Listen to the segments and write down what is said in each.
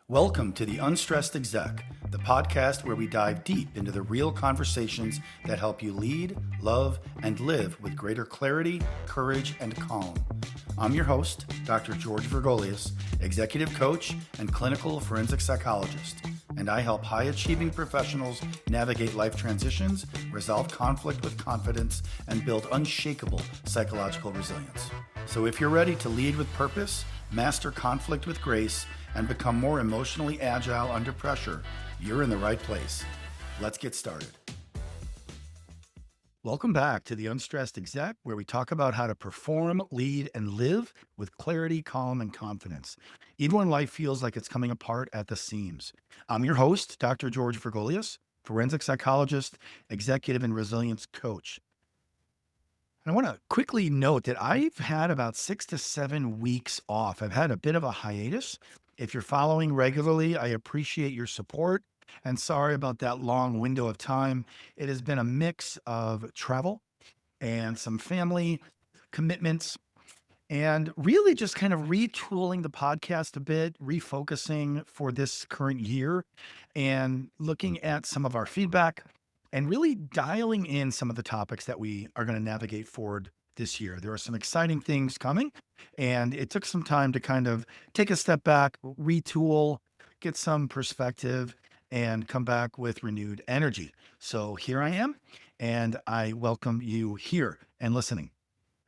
Welcome to the Unstressed Exec, the podcast where we dive deep into the real conversations that help you lead, love, and live with greater clarity, courage, and calm. I'm your host, Dr. George Vergolias, executive coach and clinical forensic psychologist, and I help high-achieving professionals navigate life transitions, resolve conflict with confidence, and build unshakable psychological resilience. So if you're ready to lead with purpose, master conflict with grace, and become more emotionally agile under pressure, you're in the right place. Let's get started. Welcome back to the Unstressed Exec, where we talk about how to perform, lead, and live with clarity, calm, and confidence, even when life feels like it's coming apart at the seams. I'm your host, Dr. George Vergolias, forensic psychologist, executive, and resilience coach. And I want to quickly note that I've had about 6 to 7 weeks off. I've had a bit of a hiatus. If you're following regularly, I appreciate your support and sorry about that long window of time. It has been a mix of travel and some family commitments and really just kind of retooling the podcast a bit, refocusing for this current year and looking at some of our feedback and really dialing in some of the topics that we are going to navigate forward this year. There are some exciting things coming, and it took some time to kind of take a step back, retool, get some perspective, and come back with renewed energy. So here I am, and I welcome you here and listening.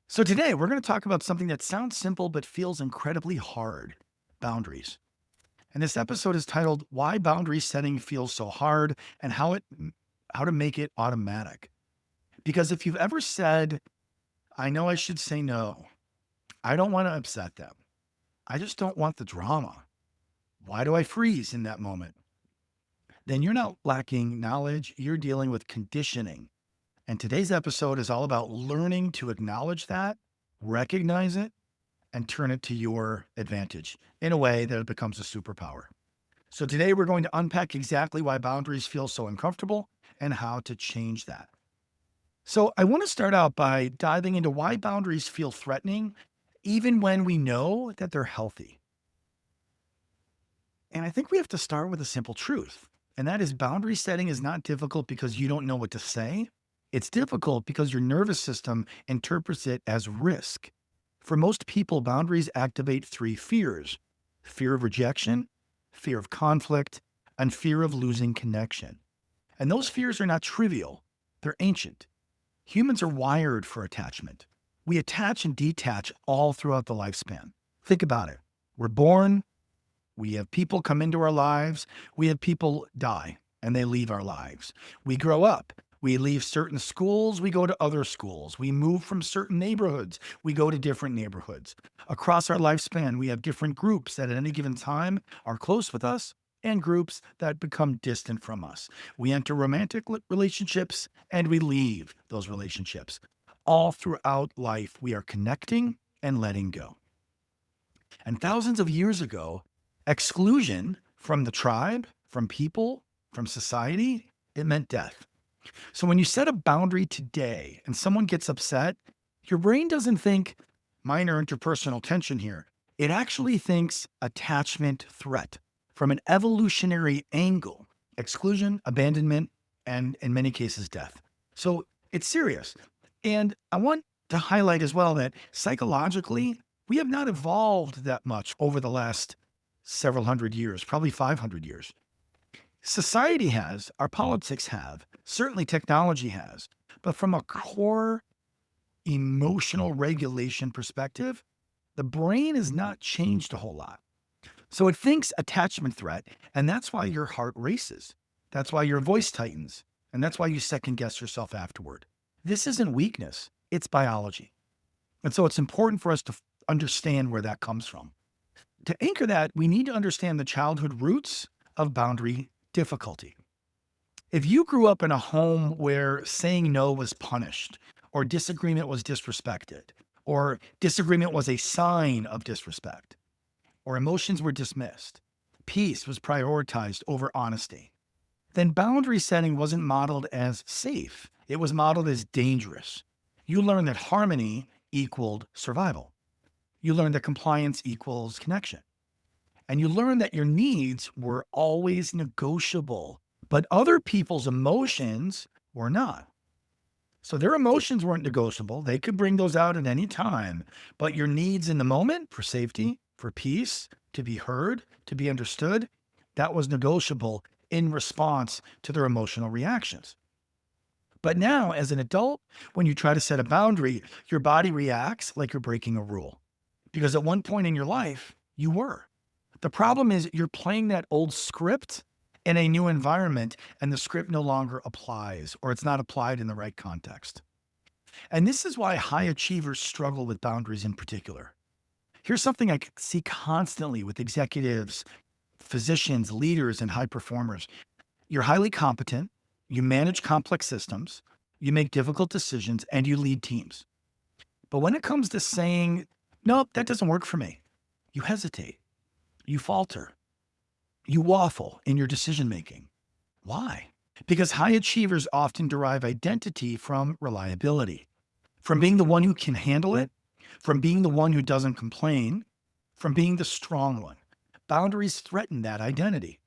So today we're going to talk about something that sounds simple but feels incredibly hard: boundaries. And this episode is titled "Why Boundary Setting Feels So Hard and How to Make It Automatic." Because if you've ever said, I know I should say no, I don't want to upset them, I just don't want the drama, why do I freeze in that moment? Then you're not lacking knowledge, you're dealing with conditioning. And today's episode is all about learning to acknowledge that, recognize it, and turn it to your advantage in a way that it becomes a superpower. So today we're going to unpack exactly why boundaries feel so uncomfortable and how to change that. So I want to start out by diving into why boundaries feel threatening, even when we know that they're healthy. And I think we have to start with a simple truth, and that is boundary setting is not difficult because you don't know what to say. It's difficult because your nervous system interprets it as risk. For most people, boundaries activate 3 fears: fear of rejection, fear of conflict, and fear of losing connection. And those fears are not trivial, they're ancient. Humans are wired for attachment. We attach and detach all throughout the lifespan. Think about it. We're born, we have people come into our lives, we have people die and they leave our lives. We grow up, we leave certain schools, we go to other schools. We move from certain neighborhoods, we go to different neighborhoods. Across our lifespan, we have different groups that at any given time are close with us and groups that become distant from us. We enter romantic relationships and we leave those relationships. All throughout life, we are connecting and letting go. And thousands of years ago, exclusion from the tribe, from people, from society, it meant death. So when you set a boundary today and someone gets upset, your brain doesn't think minor interpersonal tension here. It actually thinks attachment threat. From an evolutionary angle, exclusion, abandonment, and in many cases, death. So it's serious. And I want to highlight as well that psychologically, we have not evolved that much over the last several hundred years, probably 500 years. Society has, our politics have, certainly technology has, but from a core emotional regulation perspective, the brain has not changed a whole lot. So it thinks attachment threat, and that's why your heart races. That's why your voice tightens, and that's why you second guess yourself afterward. This isn't weakness, it's biology. And so it's important for us to understand where that comes from. To anchor that, we need to understand the childhood roots of boundary difficulty. If you grew up in a home where saying no was punished, or disagreement was disrespected, or disagreement was a sign of disrespect, or emotions were dismissed, peace was prioritized over honesty, then boundary setting wasn't modeled as safe. It was modeled as dangerous. You learned that harmony equaled survival. You learned that compliance equals connection. And you learn that your needs were always negotiable, but other people's emotions were not. So their emotions weren't negotiable. They could bring those out at any time, but your needs in the moment for safety, for peace, to be heard, to be understood, that was negotiable in response to their emotional reactions. But now, as an adult, when you try to set a boundary, your body reacts like you're breaking a rule. Because at one point in your life, you were. The problem is you're playing that old script in a new environment, and the script no longer applies, or it's not applied in the right context. And this is why high achievers struggle with boundaries in particular. Here's something I see constantly with executives, physicians, leaders, and high performers. You're highly competent, you manage complex systems, you make difficult decisions, and you lead teams. But when it comes to saying, nope, that doesn't work for me, you hesitate, you falter, you waffle in your decision making. Why? Because high achievers often derive identity from reliability, from being the one who can handle it, from being the one who doesn't complain, from being the strong one. Boundaries threaten that identity.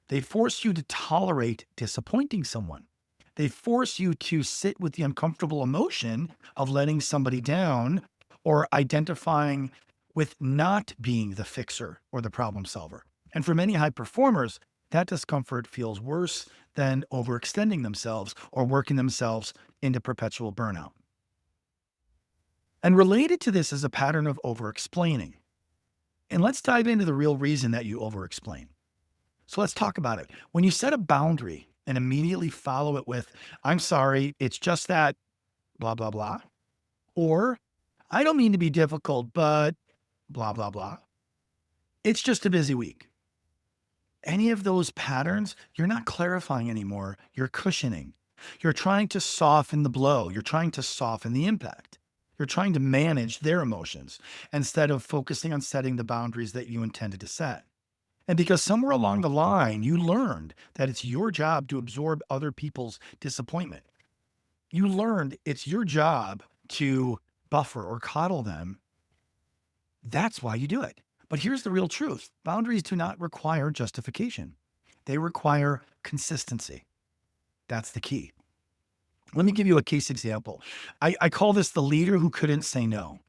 They force you to tolerate disappointing someone. They force you to sit with the uncomfortable emotion of letting somebody down or identifying with not being the fixer or the problem solver. And for many high performers, that discomfort feels worse than overextending themselves or working themselves into perpetual burnout. And related to this is a pattern of overexplaining. And let's dive into the real reason that you overexplain. So let's talk about it. When you set a boundary and immediately follow it with, I'm sorry, it's just that blah, blah, blah. Or, I don't mean to be difficult, but blah, blah, blah. It's just a busy week. Any of those patterns, you're not clarifying anymore. You're cushioning. You're trying to soften the blow. You're trying to soften the impact. You're trying to manage their emotions instead of focusing on setting the boundaries that you intended to set. And because somewhere along the line, you learned that it's your job to absorb other people's disappointment. You learned it's your job to buffer or coddle them. That's why you do it. But here's the real truth. Boundaries do not require justification. They require consistency. That's the key. Let me give you a case example. I call this the leader who couldn't say no.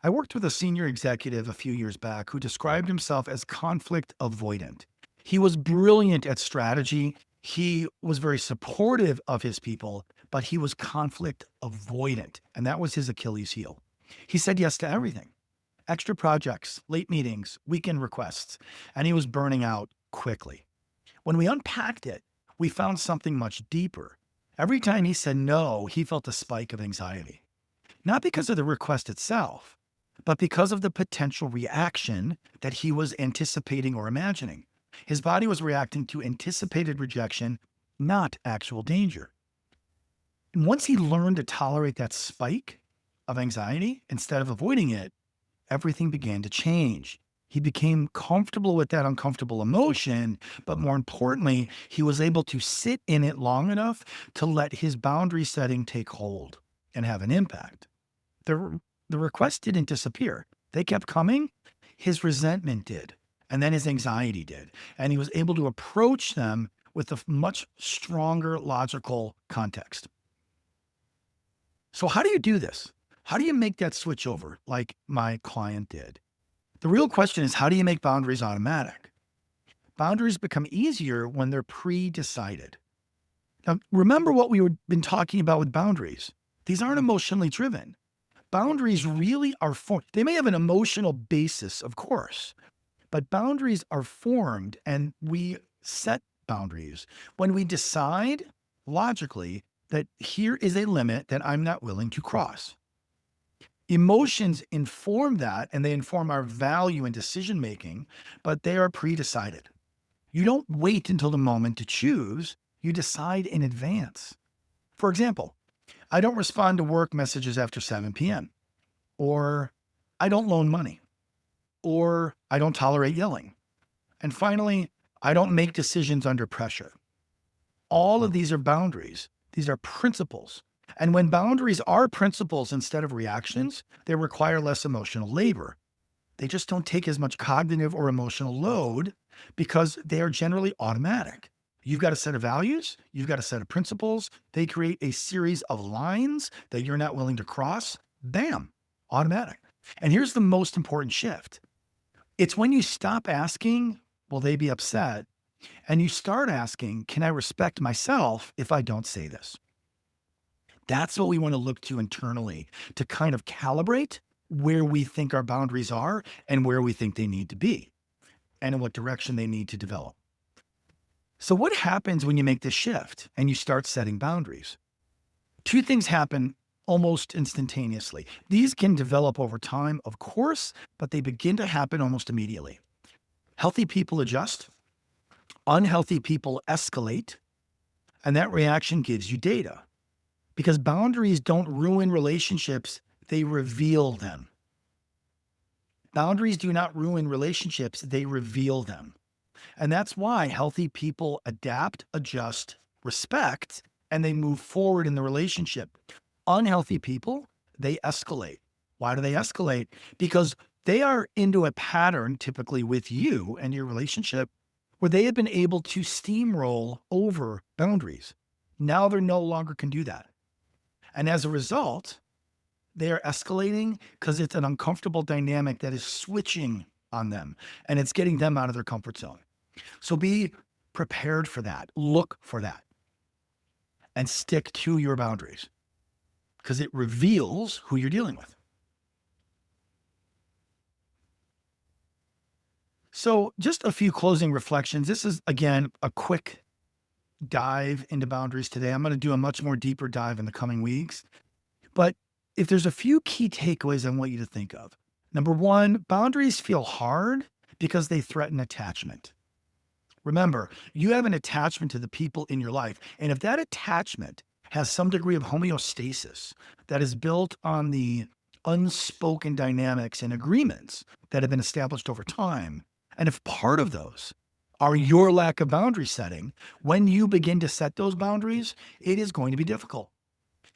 I worked with a senior executive a few years back who described himself as conflict avoidant. He was brilliant at strategy. He was very supportive of his people, but he was conflict avoidant. And that was his Achilles heel. He said yes to everything. Extra projects, late meetings, weekend requests, and he was burning out quickly. When we unpacked it, we found something much deeper. Every time he said no, he felt a spike of anxiety. Not because of the request itself, but because of the potential reaction that he was anticipating or imagining. His body was reacting to anticipated rejection, not actual danger. And once he learned to tolerate that spike of anxiety instead of avoiding it, everything began to change. He became comfortable with that uncomfortable emotion, but more importantly, he was able to sit in it long enough to let his boundary setting take hold and have an impact. The requests didn't disappear. They kept coming. His resentment did, and then his anxiety did. And he was able to approach them with a much stronger logical context. So how do you do this? How do you make that switch over like my client did? The real question is, how do you make boundaries automatic? Boundaries become easier when they're pre-decided. Now, remember what we've been talking about with boundaries. These aren't emotionally driven. Boundaries really are formed. They may have an emotional basis, of course, but boundaries are formed, and we set boundaries when we decide logically that here is a limit that I'm not willing to cross. Emotions inform that, and they inform our value in decision making, but they are pre-decided. You don't wait until the moment to choose, you decide in advance. For example, I don't respond to work messages after 7 p.m., or I don't loan money, or I don't tolerate yelling. And finally, I don't make decisions under pressure. All of these are boundaries. These are principles. And when boundaries are principles instead of reactions, they require less emotional labor. They just don't take as much cognitive or emotional load because they are generally automatic. You've got a set of values, you've got a set of principles. They create a series of lines that you're not willing to cross. Bam, automatic. And here's the most important shift. It's when you stop asking, will they be upset? And you start asking, can I respect myself if I don't say this? That's what we want to look to internally to kind of calibrate where we think our boundaries are and where we think they need to be and in what direction they need to develop. So what happens when you make this shift and you start setting boundaries? Two things happen almost instantaneously. These can develop over time, of course, but they begin to happen almost immediately. Healthy people adjust, unhealthy people escalate, and that reaction gives you data. Because boundaries don't ruin relationships, they reveal them. Boundaries do not ruin relationships, they reveal them. And that's why healthy people adapt, adjust, respect, and they move forward in the relationship. Unhealthy people, they escalate. Why do they escalate? Because they are into a pattern, typically with you and your relationship, where they have been able to steamroll over boundaries. Now they no longer can do that. And as a result, they are escalating because it's an uncomfortable dynamic that is switching on them and it's getting them out of their comfort zone. So be prepared for that. Look for that and stick to your boundaries because it reveals who you're dealing with. So just a few closing reflections. This is, again, a quick dive into boundaries today. I'm going to do a much more deeper dive in the coming weeks. But if there's a few key takeaways I want you to think of. Number one, boundaries feel hard because they threaten attachment. Remember, you have an attachment to the people in your life. And if that attachment has some degree of homeostasis that is built on the unspoken dynamics and agreements that have been established over time, and if part of those are your lack of boundary setting, when you begin to set those boundaries, it is going to be difficult.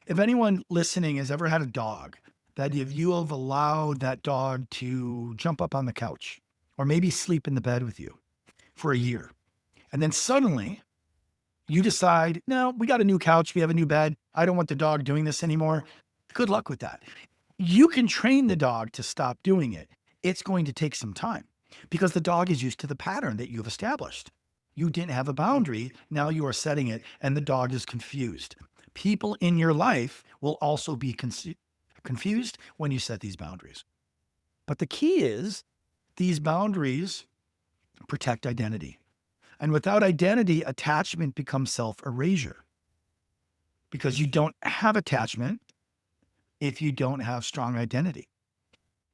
If anyone listening has ever had a dog, that if you have allowed that dog to jump up on the couch or maybe sleep in the bed with you for a year, and then suddenly you decide, no, we got a new couch, we have a new bed, I don't want the dog doing this anymore. Good luck with that. You can train the dog to stop doing it. It's going to take some time because the dog is used to the pattern that you've established. You didn't have a boundary. Now you are setting it and the dog is confused. People in your life will also be confused when you set these boundaries. But the key is these boundaries protect identity. And without identity, attachment becomes self-erasure because you don't have attachment if you don't have strong identity.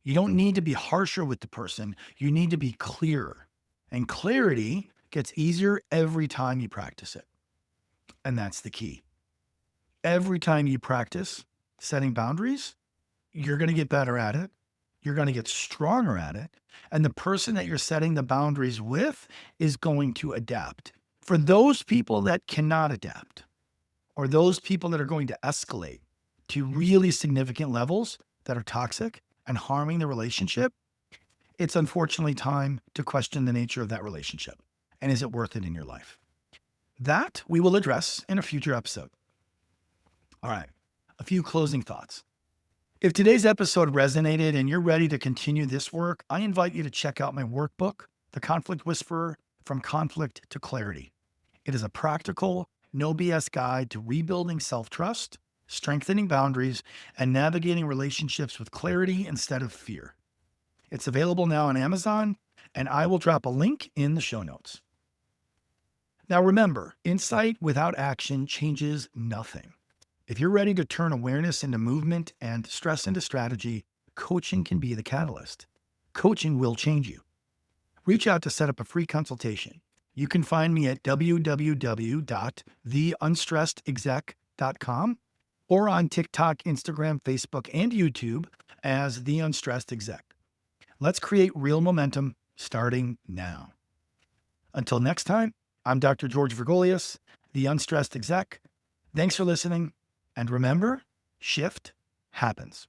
You don't need to be harsher with the person. You need to be clearer. And clarity gets easier every time you practice it. And that's the key. Every time you practice setting boundaries, you're going to get better at it. You're going to get stronger at it. And the person that you're setting the boundaries with is going to adapt. For those people that cannot adapt, or those people that are going to escalate to really significant levels that are toxic and harming the relationship, it's unfortunately time to question the nature of that relationship. And is it worth it in your life? That we will address in a future episode. All right, a few closing thoughts. If today's episode resonated and you're ready to continue this work, I invite you to check out my workbook, The Conflict Whisperer, From Conflict to Clarity. It is a practical, no BS guide to rebuilding self-trust, strengthening boundaries, and navigating relationships with clarity instead of fear. It's available now on Amazon, and I will drop a link in the show notes. Now remember, insight without action changes nothing. If you're ready to turn awareness into movement and stress into strategy, coaching can be the catalyst. Coaching will change you. Reach out to set up a free consultation. You can find me at www.theunstressedexec.com or on TikTok, Instagram, Facebook, and YouTube as The Unstressed Exec. Let's create real momentum starting now. Until next time, I'm Dr. George Vergolias, The Unstressed Exec. Thanks for listening. And remember, shift happens.